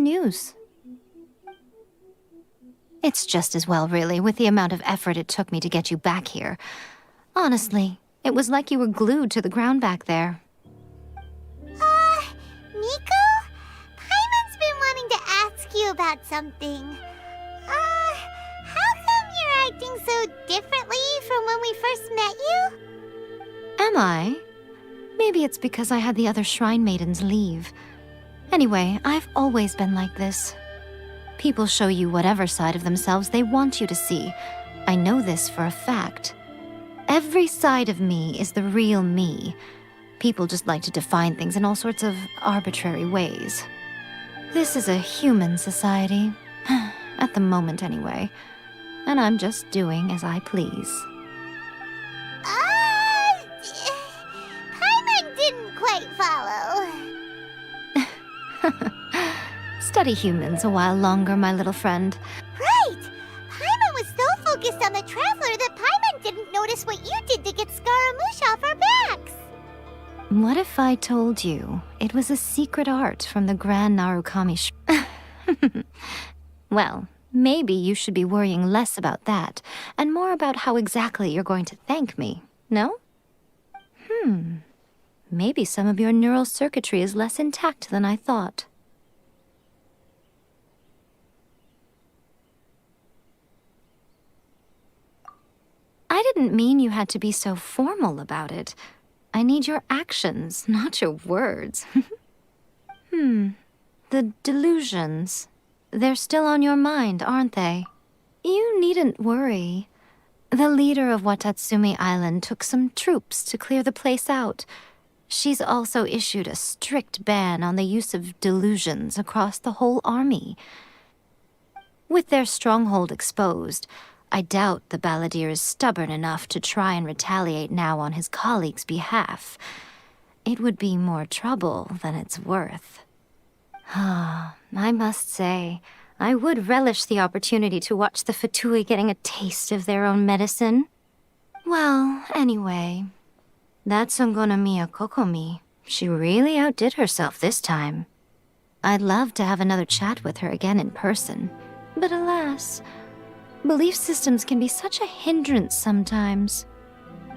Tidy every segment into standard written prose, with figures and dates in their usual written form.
news. It's just as well, really, with the amount of effort it took me to get you back here. Honestly, it was like you were glued to the ground back there. Miko? Paimon's been wanting to ask you about something. How come you're acting so differently from when we first met you? Am I? Maybe it's because I had the other Shrine Maidens leave. Anyway, I've always been like this. People show you whatever side of themselves they want you to see. I know this for a fact. Every side of me is the real me. People just like to define things in all sorts of arbitrary ways. This is a human society. At the moment, anyway. And I'm just doing as I please. Paimon didn't quite follow. Study humans a while longer, my little friend. Right! Paimon was so focused on the Traveler that Paimon didn't notice what you did to get Scaramouche off our backs. What if I told you it was a secret art from the Grand Narukami Well, maybe you should be worrying less about that, and more about how exactly you're going to thank me, no? Maybe some of your neural circuitry is less intact than I thought. I didn't mean you had to be so formal about it. I need your actions, not your words. The delusions. They're still on your mind, aren't they? You needn't worry. The leader of Watatsumi Island took some troops to clear the place out. She's also issued a strict ban on the use of delusions across the whole army. With their stronghold exposed, I doubt the balladeer is stubborn enough to try and retaliate now on his colleague's behalf. It would be more trouble than it's worth. I must say, I would relish the opportunity to watch the Fatui getting a taste of their own medicine. Well, anyway, that Songonomiya Kokomi, she really outdid herself this time. I'd love to have another chat with her again in person, but alas, belief systems can be such a hindrance sometimes.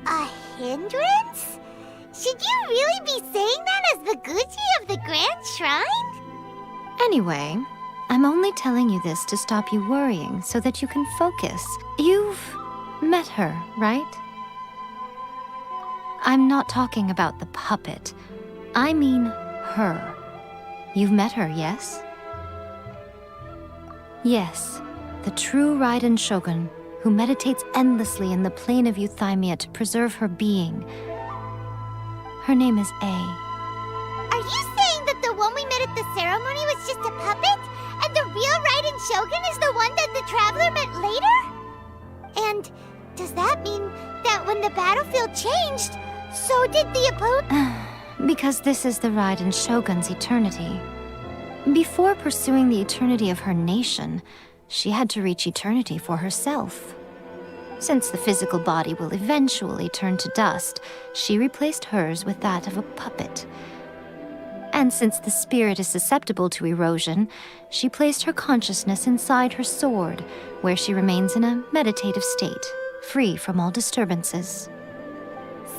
A hindrance? Should you really be saying that as the Gucci of the Grand Shrine? Anyway, I'm only telling you this to stop you worrying so that you can focus. You've met her, right? I'm not talking about the puppet. I mean her. You've met her, yes? Yes, the true raiden shogun who meditates endlessly in the plane of Euthymia to preserve her being. Her name is A. Are you saying that the one we met at the ceremony was just a puppet? And the real raiden shogun is the one that the Traveler met later? And does that mean that when the battlefield changed, so did the opponent? Because this is the raiden shogun's eternity. Before pursuing the eternity of her nation, she had to reach eternity for herself. Since the physical body will eventually turn to dust, she replaced hers with that of a puppet. And since the spirit is susceptible to erosion, she placed her consciousness inside her sword, where she remains in a meditative state, free from all disturbances.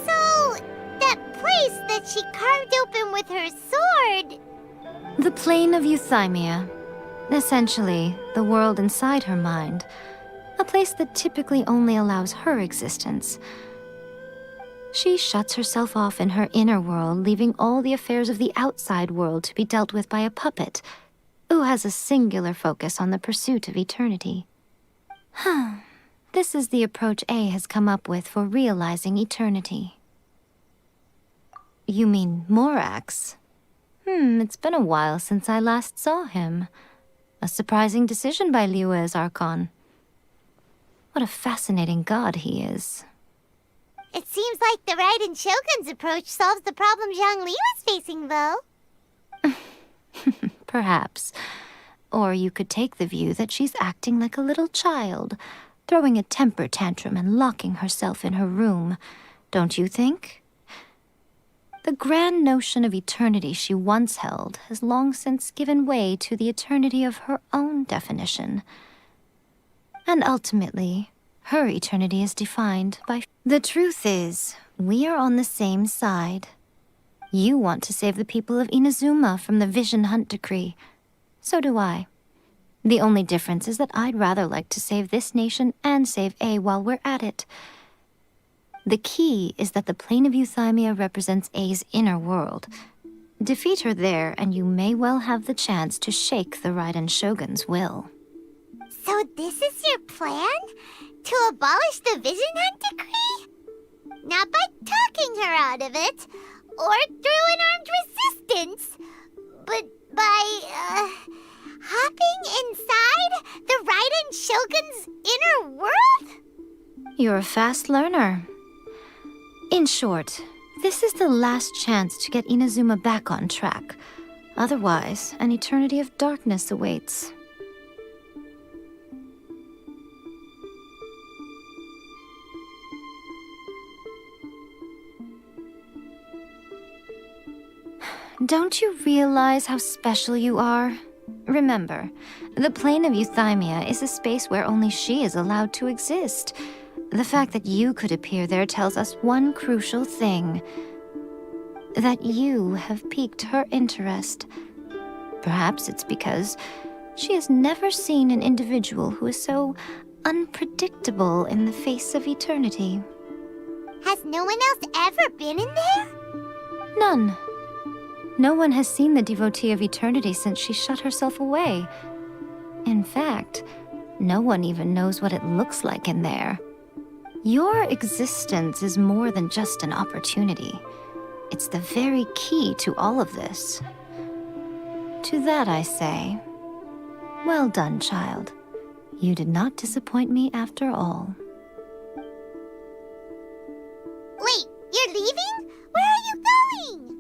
So, that place that she carved open with her sword... The plane of Euthymia. Essentially, the world inside her mind. A place that typically only allows her existence. She shuts herself off in her inner world, leaving all the affairs of the outside world to be dealt with by a puppet, who has a singular focus on the pursuit of eternity. This is the approach A has come up with for realizing eternity. You mean Morax? It's been a while since I last saw him. A surprising decision by Liyue's Archon. What a fascinating god he is. It seems like the raiden shogun's approach solves the problem Zhangli was facing, though. Perhaps. Or you could take the view that she's acting like a little child, throwing a temper tantrum and locking herself in her room. Don't you think? The grand notion of eternity she once held has long since given way to the eternity of her own definition. And ultimately, her eternity is defined by... The truth is, we are on the same side. You want to save the people of Inazuma from the Vision Hunt decree. So do I. The only difference is that I'd rather like to save this nation and save A while we're at it. The key is that the plane of Euthymia represents A's inner world. Defeat her there, and you may well have the chance to shake the Raiden Shogun's will. So this is your plan? To abolish the Vision Hunt decree? Not by talking her out of it, or through an armed resistance, but by, hopping inside the Raiden Shogun's inner world? You're a fast learner. In short, this is the last chance to get Inazuma back on track. Otherwise, an eternity of darkness awaits. Don't you realize how special you are? Remember, the plane of Euthymia is a space where only she is allowed to exist. The fact that you could appear there tells us one crucial thing. That you have piqued her interest. Perhaps it's because she has never seen an individual who is so unpredictable in the face of eternity. Has no one else ever been in there? None. No one has seen the devotee of eternity since she shut herself away. In fact, no one even knows what it looks like in there. Your existence is more than just an opportunity. It's the very key to all of this. To that I say, well done, child. You did not disappoint me after all. Wait, you're leaving? Where are you going?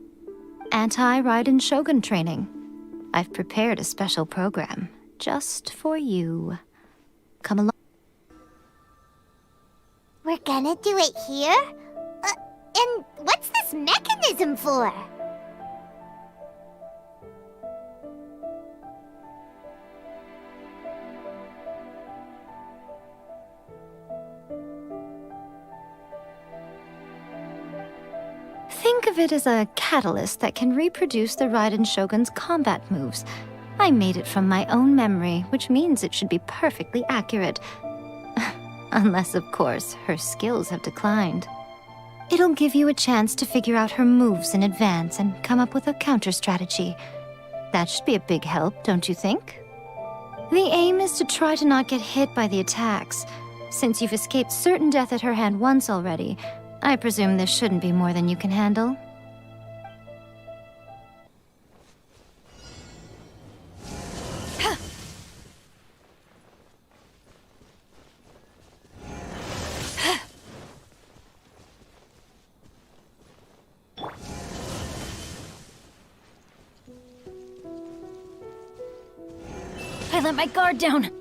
Anti-Raiden Shogun training. I've prepared a special program just for you. Come along. We're gonna do it here? And what's this mechanism for? Think of it as a catalyst that can reproduce the Raiden Shogun's combat moves. I made it from my own memory, which means it should be perfectly accurate. Unless, of course, her skills have declined. It'll give you a chance to figure out her moves in advance and come up with a counter-strategy. That should be a big help, don't you think? The aim is to try to not get hit by the attacks. Since you've escaped certain death at her hand once already, I presume this shouldn't be more than you can handle. I let my guard down.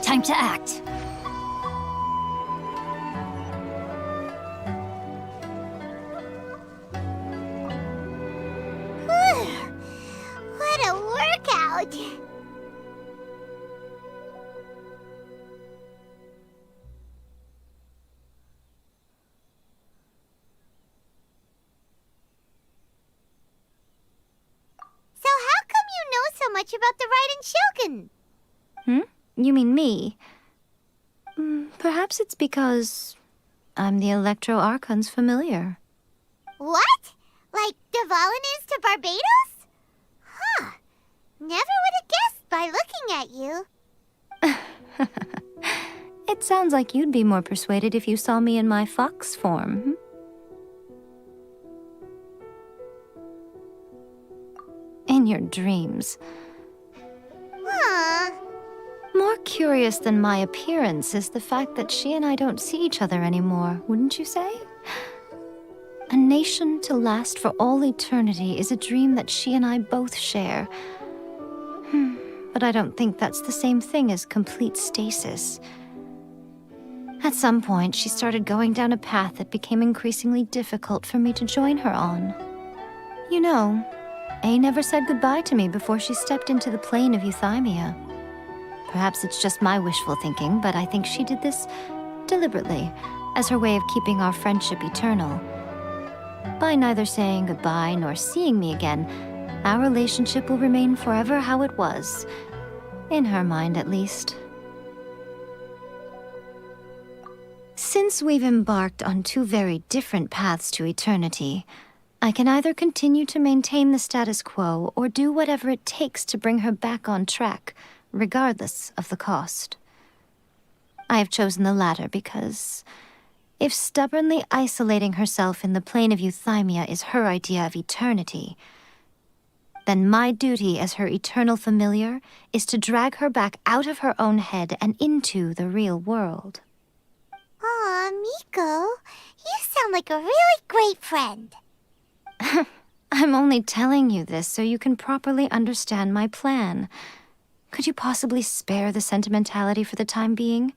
Time to act. What a workout! So how come you know so much about the Raiden Shogun? You mean me? Perhaps it's because I'm the Electro Archon's familiar. What? Like Dvalin is to Barbados? Huh. at you. It sounds like you'd be more persuaded if you saw me in my fox form. In your dreams. Aw. More curious than my appearance is the fact that she and I don't see each other anymore, wouldn't you say? A nation to last for all eternity is a dream that she and I both share. But I don't think that's the same thing as complete stasis. At some point, she started going down a path that became increasingly difficult for me to join her on. You know, Yae never said goodbye to me before she stepped into the plane of euthymia. Perhaps it's just my wishful thinking, but I think she did this deliberately, as her way of keeping our friendship eternal. By neither saying goodbye nor seeing me again, our relationship will remain forever how it was. In her mind, at least. Since we've embarked on two very different paths to eternity, I can either continue to maintain the status quo or do whatever it takes to bring her back on track, regardless of the cost. I have chosen the latter because if stubbornly isolating herself in the plane of euthymia is her idea of eternity, then my duty as her eternal familiar is to drag her back out of her own head and into the real world. Aw, Miko, you sound like a really great friend. I'm only telling you this so you can properly understand my plan. Could you possibly spare the sentimentality for the time being?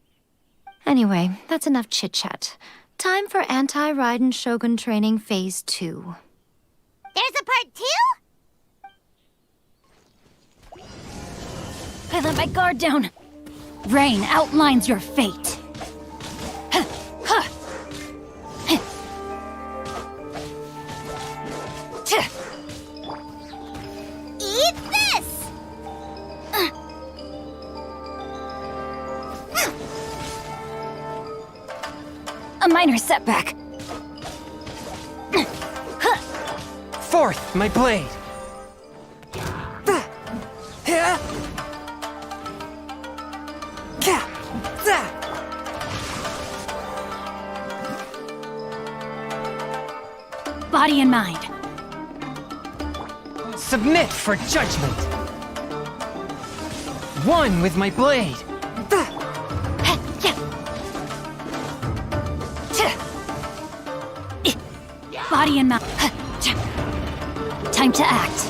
Anyway, that's enough chit-chat. Time for anti-raiden shogun training phase 2. There's a part 2? I let my guard down. Rain outlines your fate. Eat this! A minor setback. Fourth, my blade. Body and mind. Submit for judgment. One with my blade. Body and mind. Time to act.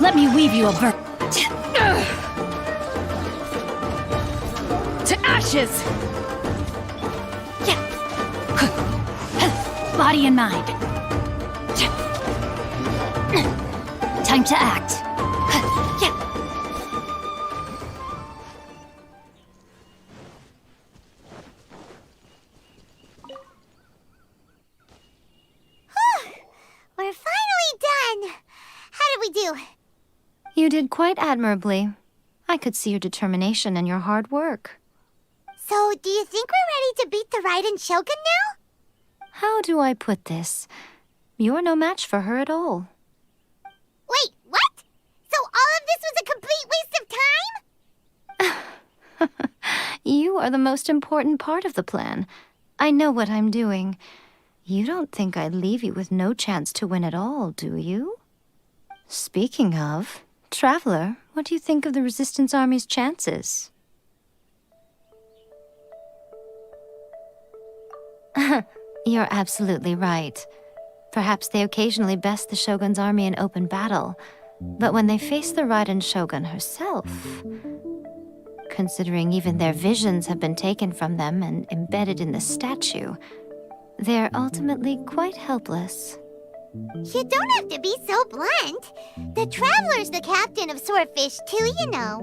Let me weave you a bird. To ashes! Body and mind. Time to act. We're finally done. How did we do? You did quite admirably. I could see your determination and your hard work. So, do you think we're ready to beat the Raiden Shogun now? How do I put this? You're no match for her at all. Wait, what? So all of this was a complete waste of time? You are the most important part of the plan. I know what I'm doing. You don't think I'd leave you with no chance to win at all, do you? Speaking of, Traveler, what do you think of the Resistance Army's chances? You're absolutely right. Perhaps they occasionally best the Shogun's army in open battle, but when they face the Raiden Shogun herself, considering even their visions have been taken from them and embedded in the statue, they're ultimately quite helpless. You don't have to be so blunt. The Traveler's the captain of Swordfish too, you know.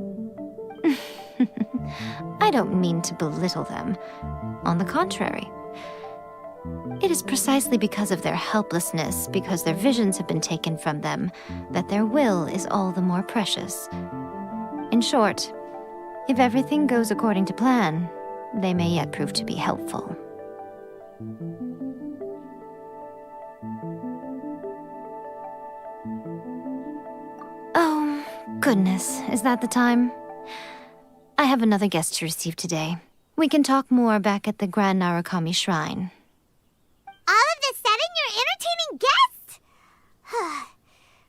I don't mean to belittle them. On the contrary. It is precisely because of their helplessness, because their visions have been taken from them, that their will is all the more precious. In short, if everything goes according to plan, they may yet prove to be helpful. Oh, Goodness, is that the time? I have another guest to receive today. We can talk more back at the Grand Narukami Shrine. All of the sudden, you're entertaining guests?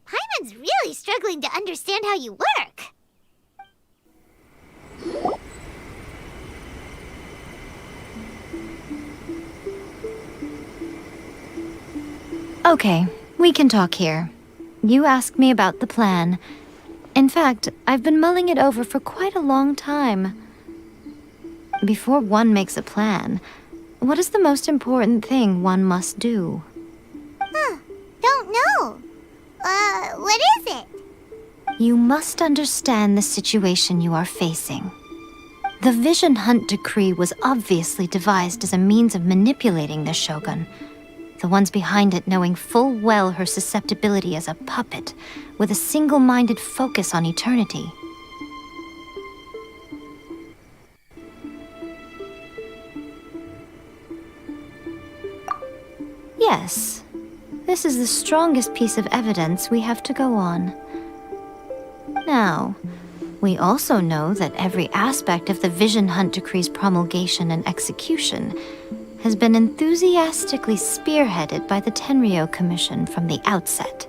Paimon's really struggling to understand how you work. Okay, we can talk here. You asked me about the plan. In fact, I've been mulling it over for quite a long time. Before one makes a plan, what is the most important thing one must do? Don't know. What is it? You must understand the situation you are facing. The Vision Hunt Decree was obviously devised as a means of manipulating the Shogun. The ones behind it knowing full well her susceptibility as a puppet, with a single-minded focus on eternity. Yes, this is the strongest piece of evidence we have to go on. Now, we also know that every aspect of the Vision Hunt Decree's promulgation and execution has been enthusiastically spearheaded by the Tenryou Commission from the outset.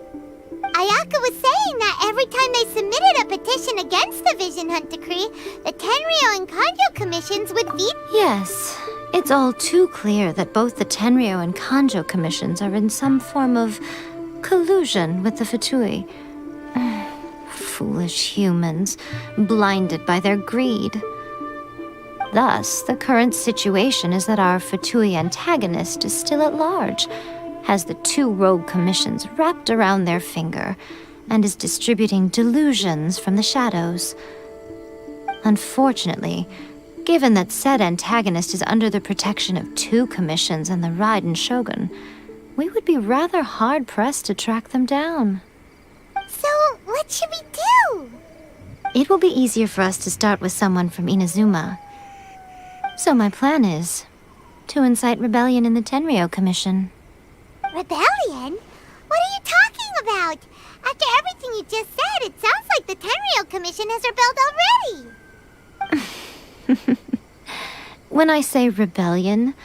Ayaka was saying that every time they submitted a petition against the Vision Hunt Decree, the Tenryou and Kanjo commissions would veto. Yes, it's all too clear that both the Tenryou and Kanjo commissions are in some form of collusion with the Fatui. Foolish humans, blinded by their greed. Thus, the current situation is that our Fatui antagonist is still at large, has the two rogue commissions wrapped around their finger, and is distributing delusions from the shadows. Unfortunately, given that said antagonist is under the protection of two commissions and the Raiden Shogun, we would be rather hard-pressed to track them down. So, what should we do? It will be easier for us to start with someone from Inazuma. So my plan is to incite rebellion in the Tenryou Commission. Rebellion? What are you talking about? After everything you just said, it sounds like the Tenryou Commission has rebelled already. When I say rebellion,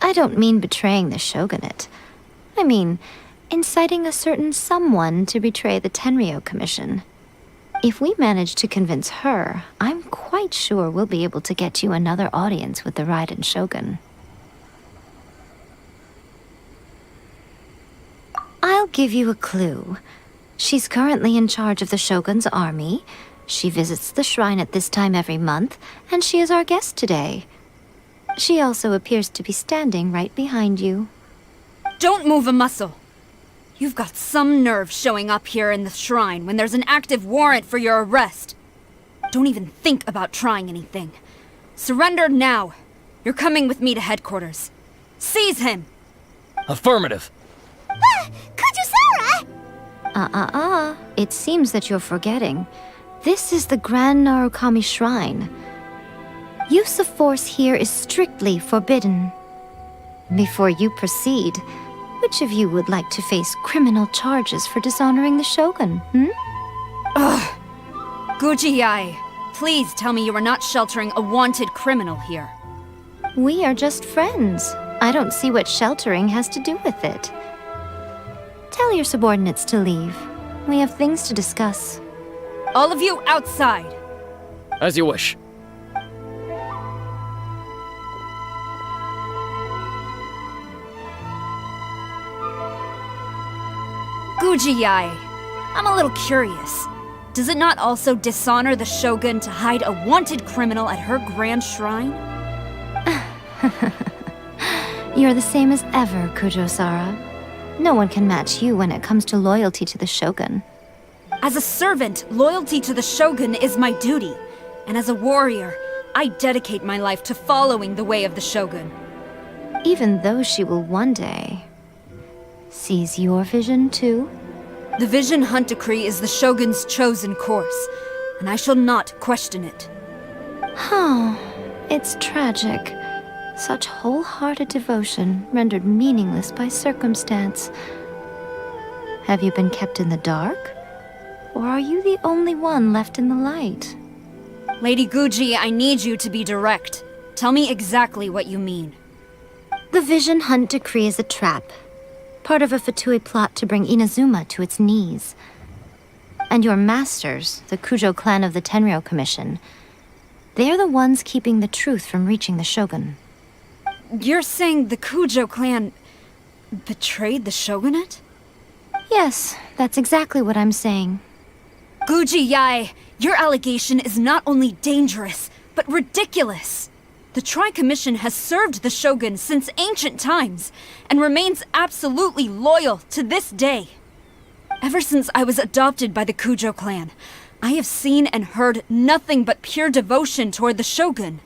I don't mean betraying the shogunate. I mean inciting a certain someone to betray the Tenryou Commission. If we manage to convince her, I'm quite sure we'll be able to get you another audience with the Raiden Shogun. I'll give you a clue. She's currently in charge of the Shogun's army. She visits the shrine at this time every month, and she is our guest today. She also appears to be standing right behind you. Don't move a muscle. You've got some nerve showing up here in the shrine when there's an active warrant for your arrest. Don't even think about trying anything. Surrender now. You're coming with me to headquarters. Seize him! Affirmative. Kujusara! It seems that you're forgetting. This is the Grand Narukami Shrine. Use of force here is strictly forbidden. Before you proceed, which of you would like to face criminal charges for dishonoring the Shogun, Ugh! Guji Yae, please tell me you are not sheltering a wanted criminal here. We are just friends. I don't see what sheltering has to do with it. Tell your subordinates to leave. We have things to discuss. All of you outside! As you wish. Guji Yae, I'm a little curious. Does it not also dishonor the Shogun to hide a wanted criminal at her grand shrine? You're the same as ever, Kujosara. No one can match you when it comes to loyalty to the Shogun. As a servant, loyalty to the Shogun is my duty. And as a warrior, I dedicate my life to following the way of the Shogun. Even though she will one day seize your vision too? The Vision Hunt Decree is the Shogun's chosen course, and I shall not question it. It's tragic. Such wholehearted devotion rendered meaningless by circumstance. Have you been kept in the dark? or are you the only one left in the light? Lady Guji, I need you to be direct. Tell me exactly what you mean. The Vision Hunt decree is a trap. Part of a Fatui plot to bring Inazuma to its knees. And your masters, the Kujo clan of the Tenryou Commission, they're the ones keeping the truth from reaching the Shogun. You're saying the Kujo clan betrayed the shogunate? Yes, that's exactly what I'm saying. Guji Yae, your allegation is not only dangerous, but ridiculous. The Tri-Commission has served the Shogun since ancient times, and remains absolutely loyal to this day. Ever since I was adopted by the Kujo clan, I have seen and heard nothing but pure devotion toward the Shogun.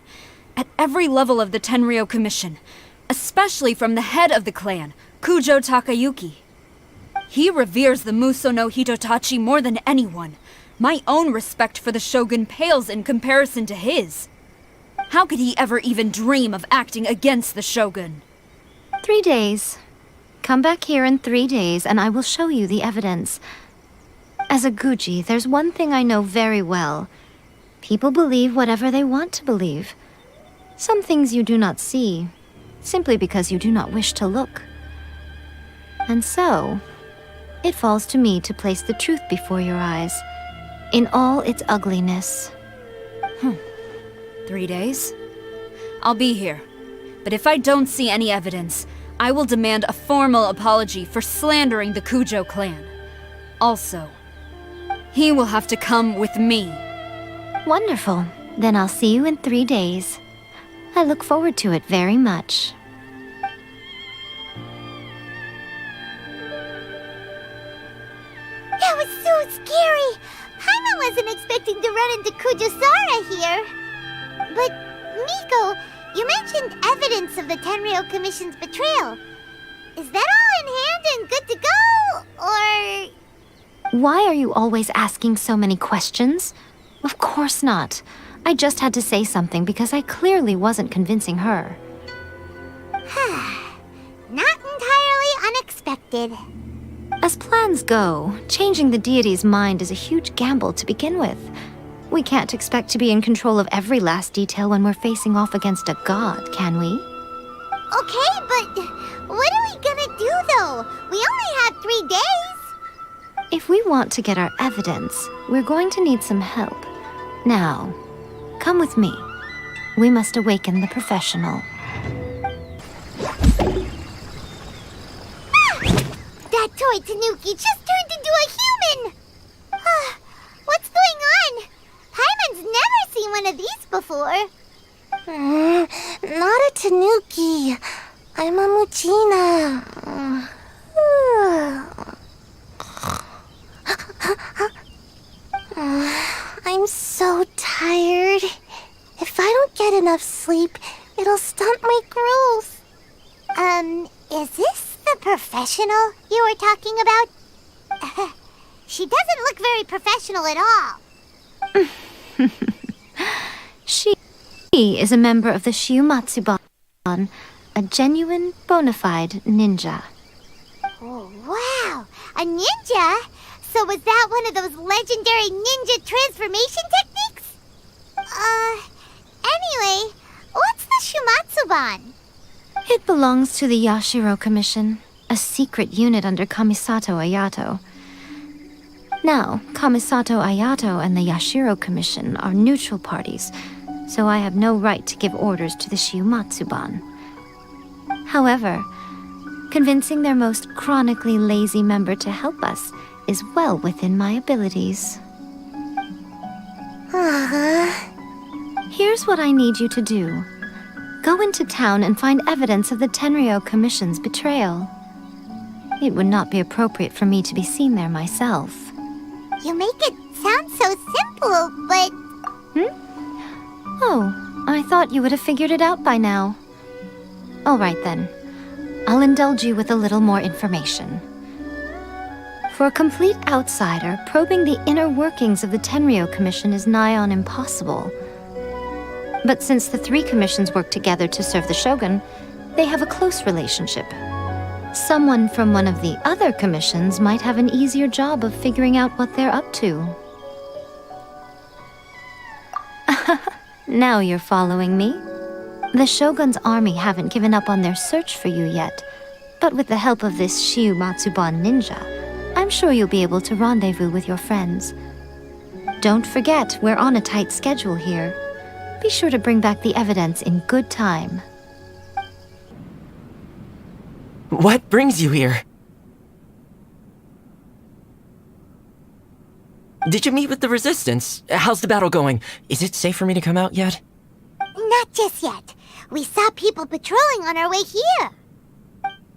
At every level of the Tenryou Commission, especially from the head of the clan, Kujo Takayuki. He reveres the Muso no Hitotachi more than anyone. My own respect for the Shogun pales in comparison to his. How could he ever even dream of acting against the Shogun? 3 days. Come back here in 3 days and I will show you the evidence. As a Guji, there's one thing I know very well. People believe whatever they want to believe. Some things you do not see, simply because you do not wish to look. And so, it falls to me to place the truth before your eyes, in all its ugliness. 3 days? I'll be here. But if I don't see any evidence, I will demand a formal apology for slandering the Kujo clan. Also, he will have to come with me. Wonderful. Then I'll see you in 3 days. I look forward to it very much. That was so scary! Paimon wasn't expecting to run into Kujosara here. But, Miko, you mentioned evidence of the Tenryou Commission's betrayal. Is that all in hand and good to go, or...? Why are you always asking so many questions? Of course not. I just had to say something because I clearly wasn't convincing her. Not entirely unexpected. As plans go, changing the deity's mind is a huge gamble to begin with. We can't expect to be in control of every last detail when we're facing off against a god, can we? Okay, but what are we gonna do, though? We only have 3 days. If we want to get our evidence, we're going to need some help. Now, come with me. We must awaken the professional. That toy Tanuki just turned into a human! What's going on? Paimon's never seen one of these before. Not a Tanuki. I'm a Muchina. I'm so tired. If I don't get enough sleep, it'll stunt my growth. Is this the professional you were talking about? She doesn't look very professional at all. She is a member of the Shiumatsuban, a genuine, bona fide ninja. Oh, wow! A ninja? So was that one of those legendary ninja transformation techniques? Anyway, what's the Shumatsuban? It belongs to the Yashiro Commission, a secret unit under Kamisato Ayato. Now, Kamisato Ayato and the Yashiro Commission are neutral parties, so I have no right to give orders to the Shiumatsuban. However, convincing their most chronically lazy member to help us is well within my abilities. Here's what I need you to do. Go into town and find evidence of the Tenryou Commission's betrayal. It would not be appropriate for me to be seen there myself. You make it sound so simple, but... Oh, I thought you would have figured it out by now. All right then. I'll indulge you with a little more information. For a complete outsider, probing the inner workings of the Tenryou Commission is nigh on impossible. But since the 3 commissions work together to serve the Shogun, they have a close relationship. Someone from one of the other commissions might have an easier job of figuring out what they're up to. Now you're following me. The Shogun's army haven't given up on their search for you yet, but with the help of this Shiu Matsuban ninja, I'm sure you'll be able to rendezvous with your friends. Don't forget, we're on a tight schedule here. Be sure to bring back the evidence in good time. What brings you here? Did you meet with the Resistance? How's the battle going? Is it safe for me to come out yet? Not just yet. We saw people patrolling on our way here.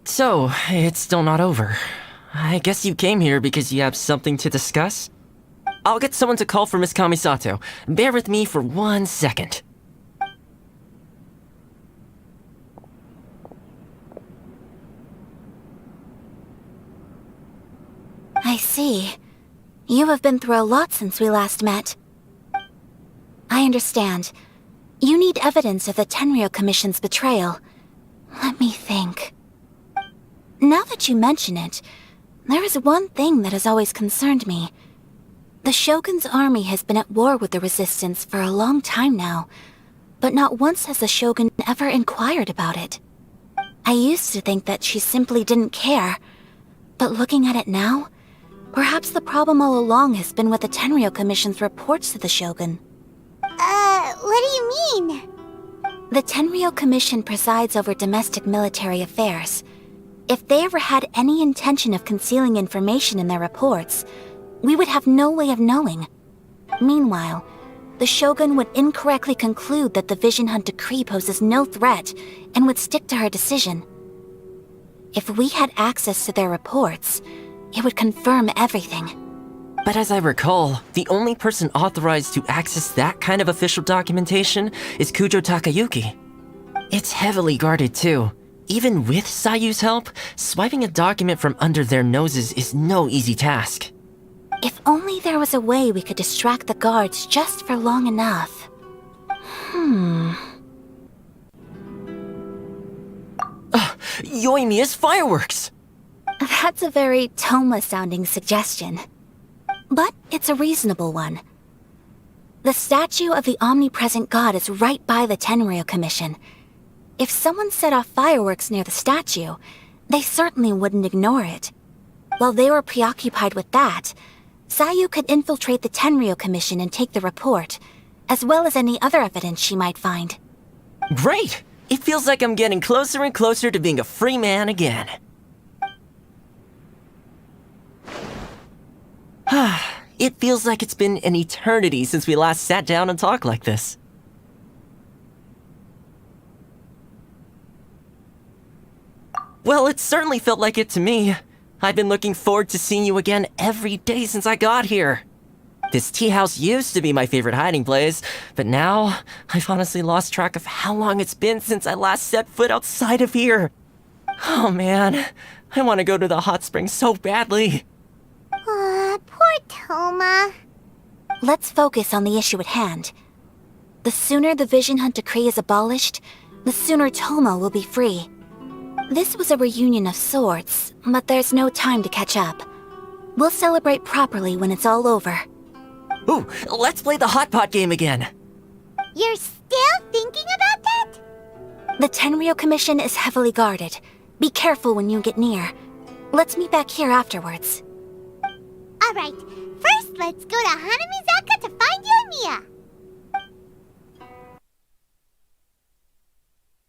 So, it's still not over. I guess you came here because you have something to discuss? I'll get someone to call for Miss Kamisato. Bear with me for 1 second. I see. You have been through a lot since we last met. I understand. You need evidence of the Tenryou Commission's betrayal. Let me think. Now that you mention it, there is one thing that has always concerned me. The Shogun's army has been at war with the Resistance for a long time now, but not once has the Shogun ever inquired about it. I used to think that she simply didn't care, but looking at it now, perhaps the problem all along has been with the Tenryou Commission's reports to the Shogun. What do you mean? The Tenryou Commission presides over domestic military affairs. If they ever had any intention of concealing information in their reports, we would have no way of knowing. Meanwhile, the Shogun would incorrectly conclude that the Vision Hunt decree poses no threat and would stick to her decision. If we had access to their reports, it would confirm everything. But as I recall, the only person authorized to access that kind of official documentation is Kujo Takayuki. It's heavily guarded too. Even with Sayu's help, swiping a document from under their noses is no easy task. If only there was a way we could distract the guards just for long enough. Yoimiya's fireworks! That's a very Toma-sounding suggestion. But it's a reasonable one. The statue of the omnipresent god is right by the Tenryou Commission. If someone set off fireworks near the statue, they certainly wouldn't ignore it. While they were preoccupied with that, Sayu could infiltrate the Tenryou Commission and take the report, as well as any other evidence she might find. Great! It feels like I'm getting closer and closer to being a free man again. It feels like it's been an eternity since we last sat down and talked like this. Well, it certainly felt like it to me. I've been looking forward to seeing you again every day since I got here. This tea house used to be my favorite hiding place, but now I've honestly lost track of how long it's been since I last set foot outside of here. Oh man, I want to go to the hot springs so badly. Poor Toma. Let's focus on the issue at hand. The sooner the Vision Hunt decree is abolished, the sooner Toma will be free. This was a reunion of sorts, but there's no time to catch up. We'll celebrate properly when it's all over. Ooh, let's play the hot pot game again. You're still thinking about that? The Tenryou Commission is heavily guarded. Be careful when you get near. Let's meet back here afterwards. Alright, first let's go to Hanamizaka to